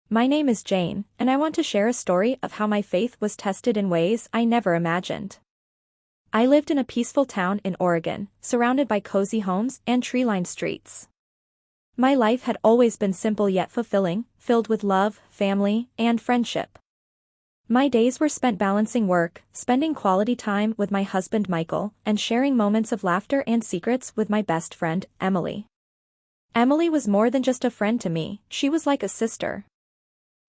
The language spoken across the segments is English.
My name is Jane, and I want to share a story of how my faith was tested in ways I never imagined. I lived in a peaceful town in Oregon, surrounded by cozy homes and tree-lined streets. My life had always been simple yet fulfilling, filled with love, family, and friendship. My days were spent balancing work, spending quality time with my husband Michael, and sharing moments of laughter and secrets with my best friend, Emily. Emily was more than just a friend to me, she was like a sister.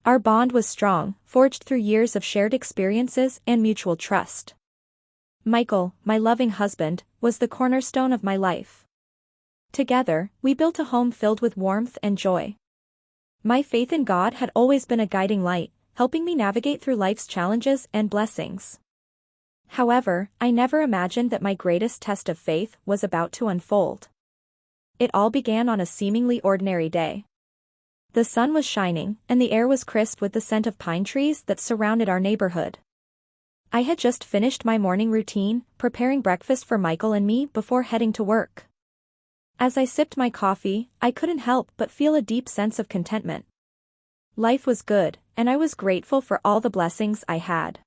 Our bond was strong, forged through years of shared experiences and mutual trust. Michael, my loving husband, was the cornerstone of my life. Together, we built a home filled with warmth and joy. My faith in God had always been a guiding light, helping me navigate through life's challenges and blessings. However, I never imagined that my greatest test of faith was about to unfold. It all began on a seemingly ordinary day. The sun was shining, and the air was crisp with the scent of pine trees that surrounded our neighborhood. I had just finished my morning routine, preparing breakfast for Michael and me before heading to work. As I sipped my coffee, I couldn't help but feel a deep sense of contentment. Life was good, and I was grateful for all the blessings I had.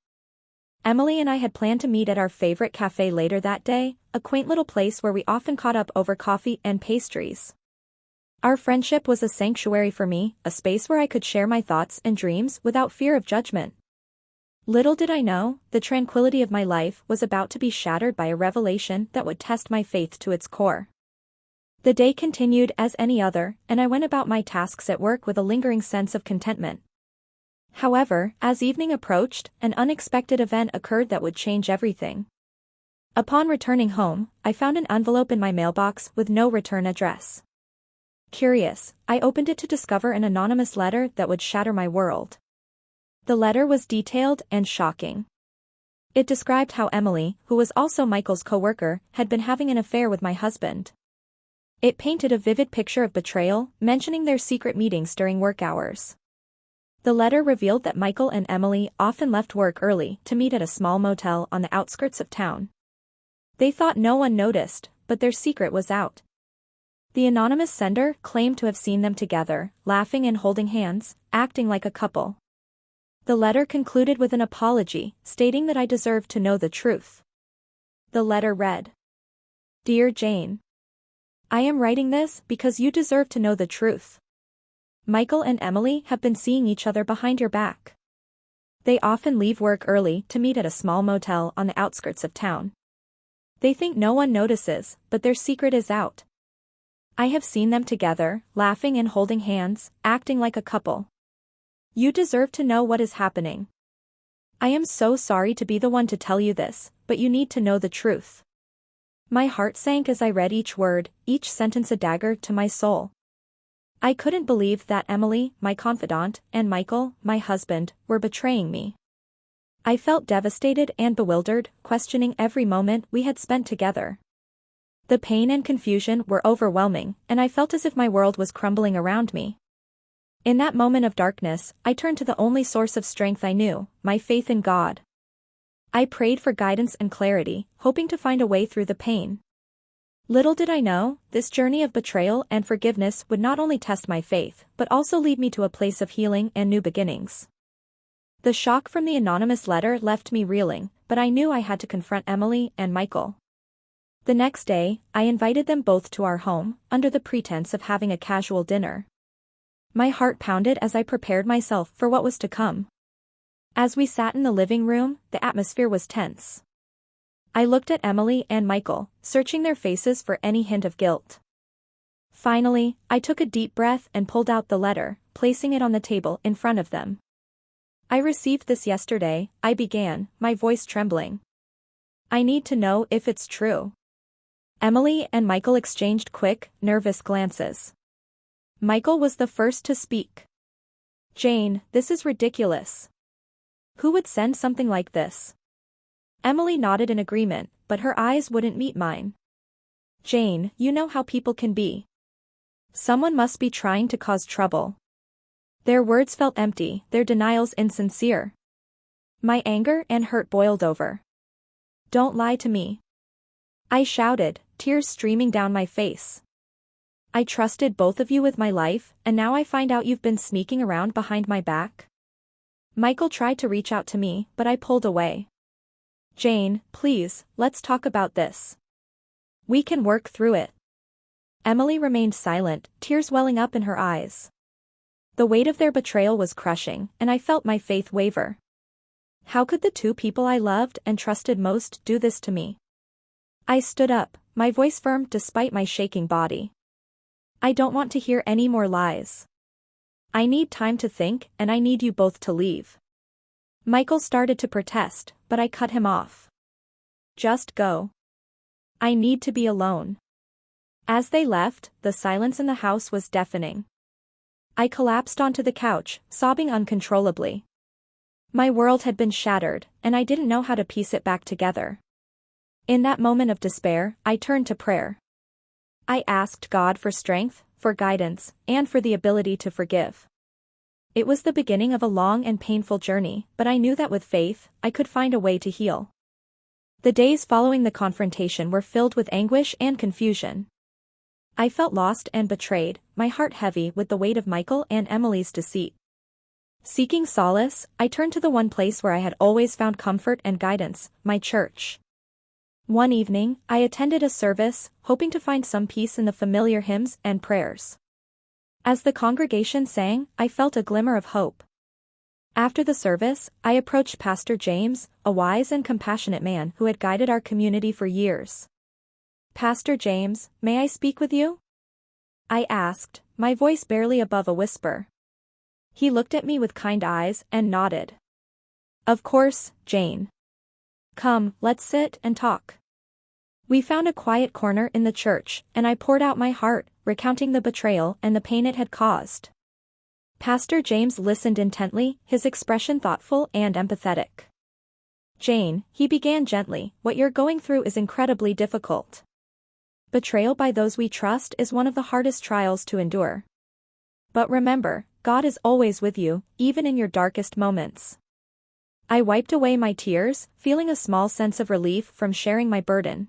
Emily and I had planned to meet at our favorite cafe later that day, a quaint little place where we often caught up over coffee and pastries. Our friendship was a sanctuary for me, a space where I could share my thoughts and dreams without fear of judgment. Little did I know, the tranquility of my life was about to be shattered by a revelation that would test my faith to its core. The day continued as any other, and I went about my tasks at work with a lingering sense of contentment. However, as evening approached, an unexpected event occurred that would change everything. Upon returning home, I found an envelope in my mailbox with no return address. Curious, I opened it to discover an anonymous letter that would shatter my world. The letter was detailed and shocking. It described how Emily, who was also Michael's co-worker, had been having an affair with my husband. It painted a vivid picture of betrayal, mentioning their secret meetings during work hours. The letter revealed that Michael and Emily often left work early to meet at a small motel on the outskirts of town. They thought no one noticed, but their secret was out. The anonymous sender claimed to have seen them together, laughing and holding hands, acting like a couple. The letter concluded with an apology, stating that I deserved to know the truth. The letter read, "Dear Jane, I am writing this because you deserve to know the truth. Michael and Emily have been seeing each other behind your back. They often leave work early to meet at a small motel on the outskirts of town. They think no one notices, but their secret is out. I have seen them together, laughing and holding hands, acting like a couple. You deserve to know what is happening. I am so sorry to be the one to tell you this, but you need to know the truth." My heart sank as I read each word, each sentence a dagger to my soul. I couldn't believe that Emily, my confidant, and Michael, my husband, were betraying me. I felt devastated and bewildered, questioning every moment we had spent together. The pain and confusion were overwhelming, and I felt as if my world was crumbling around me. In that moment of darkness, I turned to the only source of strength I knew, my faith in God. I prayed for guidance and clarity, hoping to find a way through the pain. Little did I know, this journey of betrayal and forgiveness would not only test my faith, but also lead me to a place of healing and new beginnings. The shock from the anonymous letter left me reeling, but I knew I had to confront Emily and Michael. The next day, I invited them both to our home, under the pretense of having a casual dinner. My heart pounded as I prepared myself for what was to come. As we sat in the living room, the atmosphere was tense. I looked at Emily and Michael, searching their faces for any hint of guilt. Finally, I took a deep breath and pulled out the letter, placing it on the table in front of them. "I received this yesterday," I began, my voice trembling. "I need to know if it's true." Emily and Michael exchanged quick, nervous glances. Michael was the first to speak. "Jane, this is ridiculous. Who would send something like this?" Emily nodded in agreement, but her eyes wouldn't meet mine. "Jane, you know how people can be. Someone must be trying to cause trouble." Their words felt empty, their denials insincere. My anger and hurt boiled over. "Don't lie to me," I shouted, tears streaming down my face. I trusted both of you with my life, and now I find out you've been sneaking around behind my back? Michael tried to reach out to me, but I pulled away. Jane, please, let's talk about this. We can work through it. Emily remained silent, tears welling up in her eyes. The weight of their betrayal was crushing, and I felt my faith waver. How could the two people I loved and trusted most do this to me? I stood up, my voice firm despite my shaking body. I don't want to hear any more lies. I need time to think, and I need you both to leave. Michael started to protest, but I cut him off. Just go. I need to be alone. As they left, the silence in the house was deafening. I collapsed onto the couch, sobbing uncontrollably. My world had been shattered, and I didn't know how to piece it back together. In that moment of despair, I turned to prayer. I asked God for strength, for guidance, and for the ability to forgive. It was the beginning of a long and painful journey, but I knew that with faith, I could find a way to heal. The days following the confrontation were filled with anguish and confusion. I felt lost and betrayed, my heart heavy with the weight of Michael and Emily's deceit. Seeking solace, I turned to the one place where I had always found comfort and guidance, my church. One evening, I attended a service, hoping to find some peace in the familiar hymns and prayers. As the congregation sang, I felt a glimmer of hope. After the service, I approached Pastor James, a wise and compassionate man who had guided our community for years. Pastor James, may I speak with you? I asked, my voice barely above a whisper. He looked at me with kind eyes and nodded. Of course, Jane. Come, let's sit and talk. We found a quiet corner in the church, and I poured out my heart, recounting the betrayal and the pain it had caused. Pastor James listened intently, his expression thoughtful and empathetic. Jane, he began gently, what you're going through is incredibly difficult. Betrayal by those we trust is one of the hardest trials to endure. But remember, God is always with you, even in your darkest moments. I wiped away my tears, feeling a small sense of relief from sharing my burden.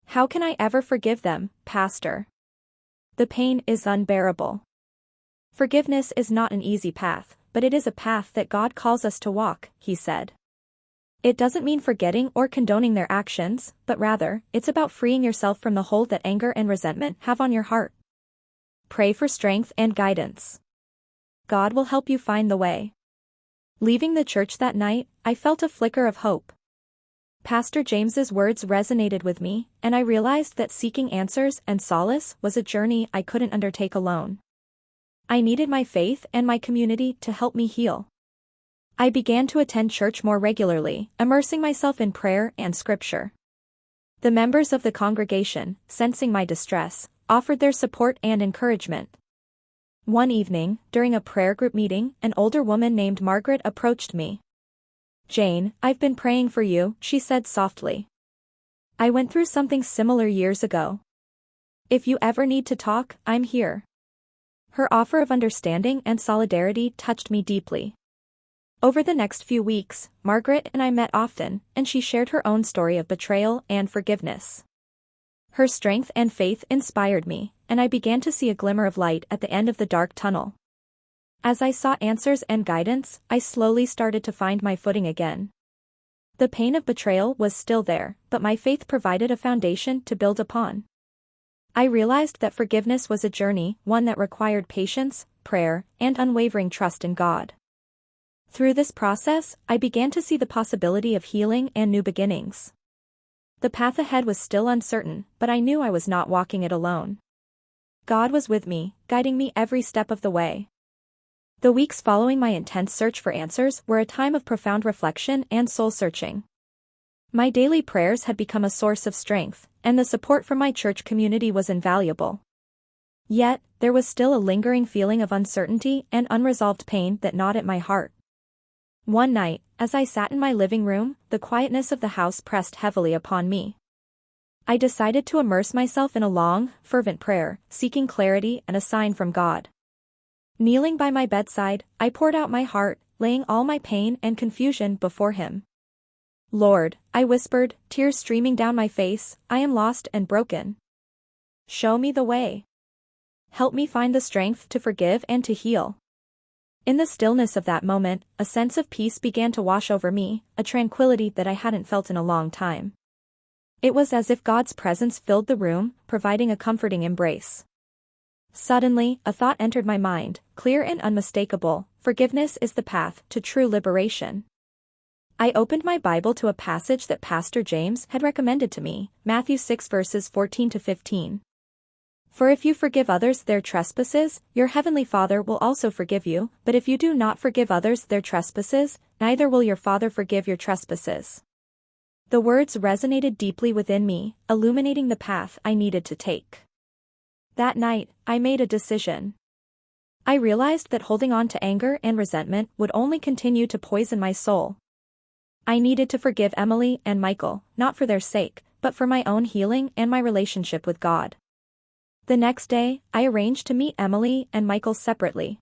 How can I ever forgive them, Pastor? The pain is unbearable. Forgiveness is not an easy path, but it is a path that God calls us to walk, he said. It doesn't mean forgetting or condoning their actions, but rather, it's about freeing yourself from the hold that anger and resentment have on your heart. Pray for strength and guidance. God will help you find the way. Leaving the church that night, I felt a flicker of hope. Pastor James's words resonated with me, and I realized that seeking answers and solace was a journey I couldn't undertake alone. I needed my faith and my community to help me heal. I began to attend church more regularly, immersing myself in prayer and scripture. The members of the congregation, sensing my distress, offered their support and encouragement. One evening, during a prayer group meeting, an older woman named Margaret approached me. Jane, I've been praying for you, she said softly. I went through something similar years ago. If you ever need to talk, I'm here. Her offer of understanding and solidarity touched me deeply. Over the next few weeks, Margaret and I met often, and she shared her own story of betrayal and forgiveness. Her strength and faith inspired me, and I began to see a glimmer of light at the end of the dark tunnel. As I sought answers and guidance, I slowly started to find my footing again. The pain of betrayal was still there, but my faith provided a foundation to build upon. I realized that forgiveness was a journey, one that required patience, prayer, and unwavering trust in God. Through this process, I began to see the possibility of healing and new beginnings. The path ahead was still uncertain, but I knew I was not walking it alone. God was with me, guiding me every step of the way. The weeks following my intense search for answers were a time of profound reflection and soul-searching. My daily prayers had become a source of strength, and the support from my church community was invaluable. Yet, there was still a lingering feeling of uncertainty and unresolved pain that gnawed at my heart. One night, as I sat in my living room, the quietness of the house pressed heavily upon me. I decided to immerse myself in a long, fervent prayer, seeking clarity and a sign from God. Kneeling by my bedside, I poured out my heart, laying all my pain and confusion before Him. Lord, I whispered, tears streaming down my face, I am lost and broken. Show me the way. help me find the strength to forgive and to heal. In the stillness of that moment, a sense of peace began to wash over me, a tranquility that I hadn't felt in a long time. It was as if God's presence filled the room, providing a comforting embrace. Suddenly, a thought entered my mind, clear and unmistakable: forgiveness is the path to true liberation. I opened my Bible to a passage that Pastor James had recommended to me, Matthew 6 verses 14 to 15. For if you forgive others their trespasses, your heavenly Father will also forgive you, but if you do not forgive others their trespasses, neither will your Father forgive your trespasses. The words resonated deeply within me, illuminating the path I needed to take. That night, I made a decision. I realized that holding on to anger and resentment would only continue to poison my soul. I needed to forgive Emily and Michael, not for their sake, but for my own healing and my relationship with God. The next day, I arranged to meet Emily and Michael separately.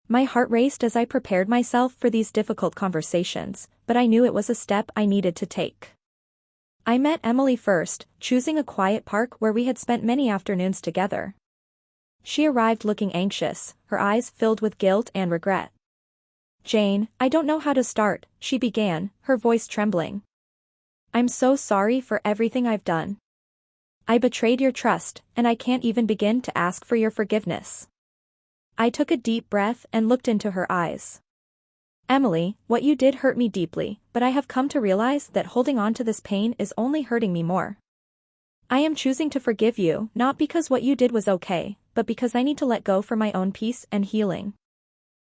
My heart raced as I prepared myself for these difficult conversations, but I knew it was a step I needed to take. I met Emily first, choosing a quiet park where we had spent many afternoons together. She arrived looking anxious, her eyes filled with guilt and regret. "Jane, I don't know how to start," she began, her voice trembling. "I'm so sorry for everything I've done. I betrayed your trust, and I can't even begin to ask for your forgiveness." I took a deep breath and looked into her eyes. "Emily, what you did hurt me deeply, but I have come to realize that holding on to this pain is only hurting me more. I am choosing to forgive you, not because what you did was okay, but because I need to let go for my own peace and healing."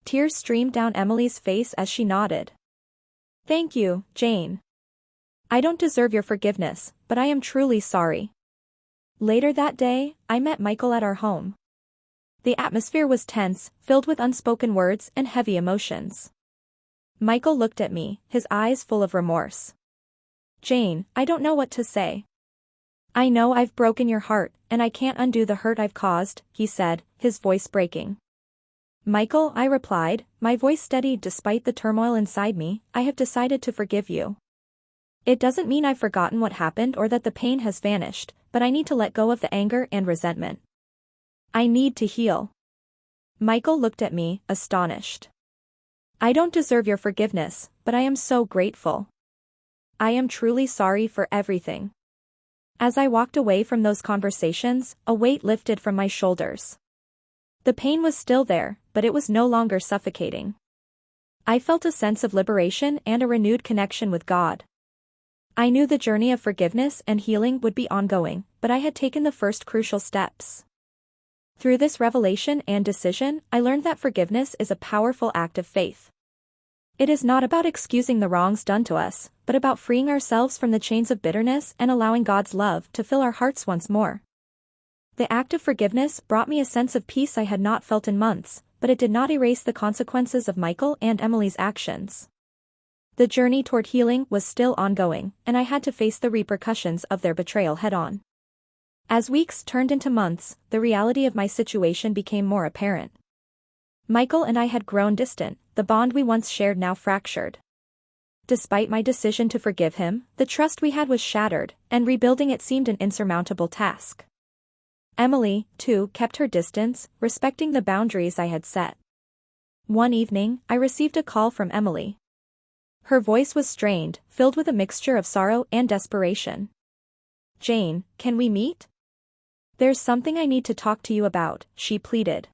Tears streamed down Emily's face as she nodded. "Thank you, Jane. I don't deserve your forgiveness, but I am truly sorry." Later that day, I met Michael at our home. The atmosphere was tense, filled with unspoken words and heavy emotions. Michael looked at me, his eyes full of remorse. "Jane, I don't know what to say. I know I've broken your heart, and I can't undo the hurt I've caused," he said, his voice breaking. "Michael," I replied, my voice steady despite the turmoil inside me, "I have decided to forgive you. It doesn't mean I've forgotten what happened or that the pain has vanished, but I need to let go of the anger and resentment. I need to heal." Michael looked at me, astonished. "I don't deserve your forgiveness, but I am so grateful. I am truly sorry for everything." As I walked away from those conversations, a weight lifted from my shoulders. The pain was still there, but it was no longer suffocating. I felt a sense of liberation and a renewed connection with God. I knew the journey of forgiveness and healing would be ongoing, but I had taken the first crucial steps. Through this revelation and decision, I learned that forgiveness is a powerful act of faith. It is not about excusing the wrongs done to us, but about freeing ourselves from the chains of bitterness and allowing God's love to fill our hearts once more. The act of forgiveness brought me a sense of peace I had not felt in months, but it did not erase the consequences of Michael and Emily's actions. The journey toward healing was still ongoing, and I had to face the repercussions of their betrayal head-on. As weeks turned into months, the reality of my situation became more apparent. Michael and I had grown distant, the bond we once shared now fractured. Despite my decision to forgive him, the trust we had was shattered, and rebuilding it seemed an insurmountable task. Emily, too, kept her distance, respecting the boundaries I had set. One evening, I received a call from Emily. Her voice was strained, filled with a mixture of sorrow and desperation. "Jane, can we meet? There's something I need to talk to you about," she pleaded.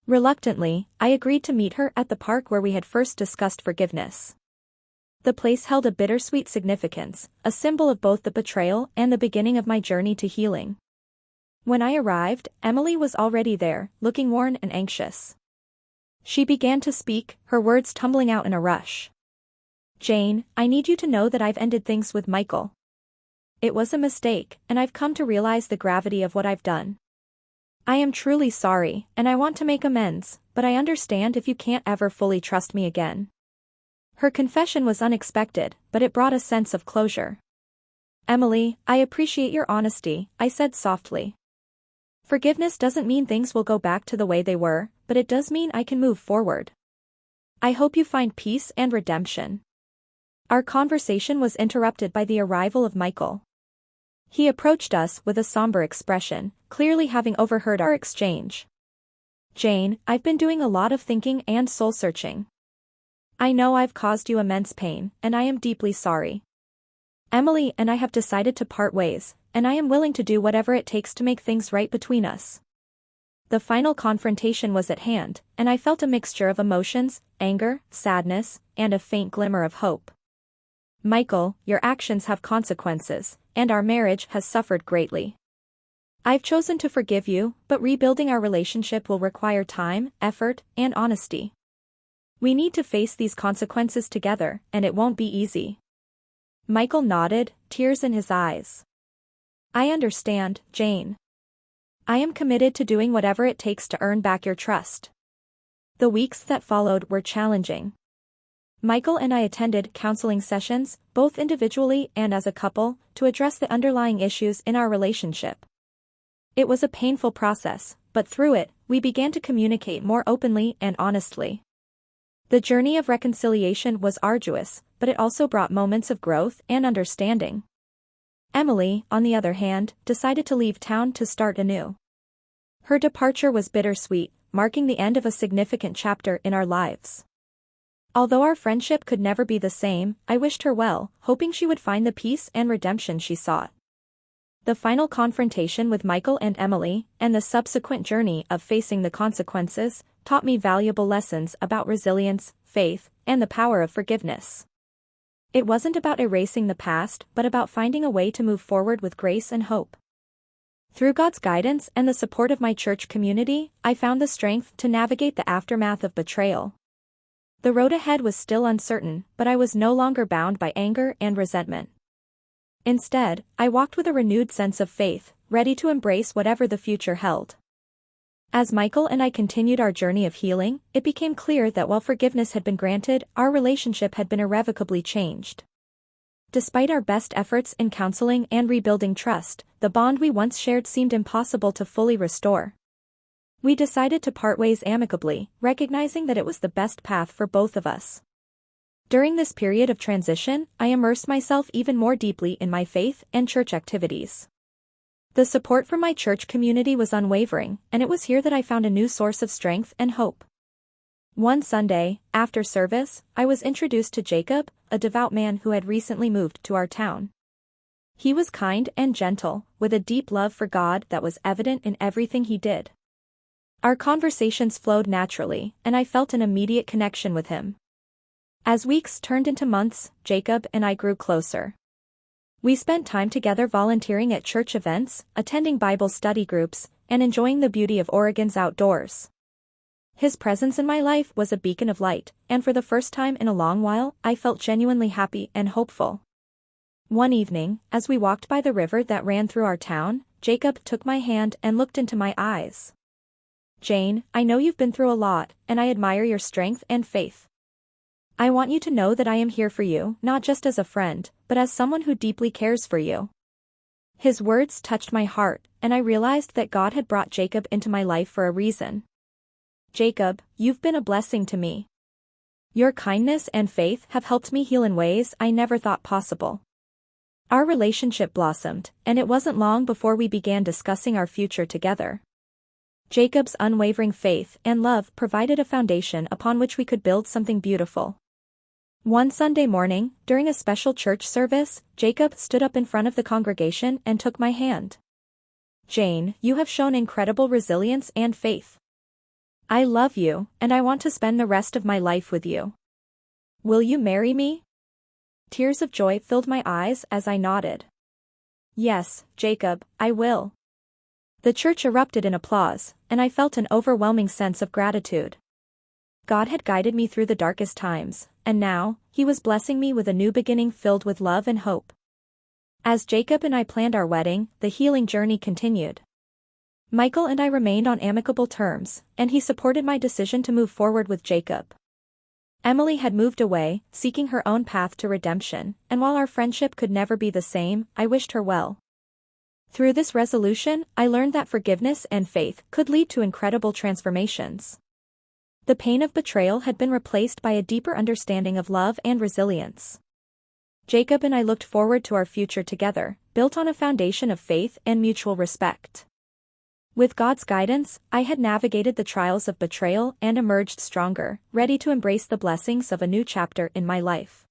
Reluctantly, I agreed to meet her at the park where we had first discussed forgiveness. The place held a bittersweet significance, a symbol of both the betrayal and the beginning of my journey to healing. When I arrived, Emily was already there, looking worn and anxious. She began to speak, her words tumbling out in a rush. "Jane, I need you to know that I've ended things with Michael. It was a mistake, and I've come to realize the gravity of what I've done. I am truly sorry, and I want to make amends, but I understand if you can't ever fully trust me again." Her confession was unexpected, but it brought a sense of closure. "Emily, I appreciate your honesty," I said softly. "Forgiveness doesn't mean things will go back to the way they were, but it does mean I can move forward. I hope you find peace and redemption." Our conversation was interrupted by the arrival of Michael. He approached us with a somber expression, clearly having overheard our exchange. "Jane, I've been doing a lot of thinking and soul-searching. I know I've caused you immense pain, and I am deeply sorry. Emily and I have decided to part ways, and I am willing to do whatever it takes to make things right between us." The final confrontation was at hand, and I felt a mixture of emotions, anger, sadness, and a faint glimmer of hope. "Michael, your actions have consequences, and our marriage has suffered greatly. I've chosen to forgive you, but rebuilding our relationship will require time, effort, and honesty. We need to face these consequences together, and it won't be easy." Michael nodded, tears in his eyes. "I understand, Jane. I am committed to doing whatever it takes to earn back your trust." The weeks that followed were challenging. Michael and I attended counseling sessions, both individually and as a couple, to address the underlying issues in our relationship. It was a painful process, but through it, we began to communicate more openly and honestly. The journey of reconciliation was arduous, but it also brought moments of growth and understanding. Emily, on the other hand, decided to leave town to start anew. Her departure was bittersweet, marking the end of a significant chapter in our lives. Although our friendship could never be the same, I wished her well, hoping she would find the peace and redemption she sought. The final confrontation with Michael and Emily, and the subsequent journey of facing the consequences, taught me valuable lessons about resilience, faith, and the power of forgiveness. It wasn't about erasing the past, but about finding a way to move forward with grace and hope. Through God's guidance and the support of my church community, I found the strength to navigate the aftermath of betrayal. The road ahead was still uncertain, but I was no longer bound by anger and resentment. Instead, I walked with a renewed sense of faith, ready to embrace whatever the future held. As Michael and I continued our journey of healing, it became clear that while forgiveness had been granted, our relationship had been irrevocably changed. Despite our best efforts in counseling and rebuilding trust, the bond we once shared seemed impossible to fully restore. We decided to part ways amicably, recognizing that it was the best path for both of us. During this period of transition, I immersed myself even more deeply in my faith and church activities. The support from my church community was unwavering, and it was here that I found a new source of strength and hope. One Sunday, after service, I was introduced to Jacob, a devout man who had recently moved to our town. He was kind and gentle, with a deep love for God that was evident in everything he did. Our conversations flowed naturally, and I felt an immediate connection with him. As weeks turned into months, Jacob and I grew closer. We spent time together volunteering at church events, attending Bible study groups, and enjoying the beauty of Oregon's outdoors. His presence in my life was a beacon of light, and for the first time in a long while, I felt genuinely happy and hopeful. One evening, as we walked by the river that ran through our town, Jacob took my hand and looked into my eyes. "Jane, I know you've been through a lot, and I admire your strength and faith. I want you to know that I am here for you, not just as a friend, but as someone who deeply cares for you." His words touched my heart, and I realized that God had brought Jacob into my life for a reason. "Jacob, you've been a blessing to me. Your kindness and faith have helped me heal in ways I never thought possible." Our relationship blossomed, and it wasn't long before we began discussing our future together. Jacob's unwavering faith and love provided a foundation upon which we could build something beautiful. One Sunday morning, during a special church service, Jacob stood up in front of the congregation and took my hand. "Jane, you have shown incredible resilience and faith. I love you, and I want to spend the rest of my life with you. Will you marry me?" Tears of joy filled my eyes as I nodded. "Yes, Jacob, I will." The church erupted in applause, and I felt an overwhelming sense of gratitude. God had guided me through the darkest times, and now, He was blessing me with a new beginning filled with love and hope. As Jacob and I planned our wedding, the healing journey continued. Michael and I remained on amicable terms, and he supported my decision to move forward with Jacob. Emily had moved away, seeking her own path to redemption, and while our friendship could never be the same, I wished her well. Through this resolution, I learned that forgiveness and faith could lead to incredible transformations. The pain of betrayal had been replaced by a deeper understanding of love and resilience. Jacob and I looked forward to our future together, built on a foundation of faith and mutual respect. With God's guidance, I had navigated the trials of betrayal and emerged stronger, ready to embrace the blessings of a new chapter in my life.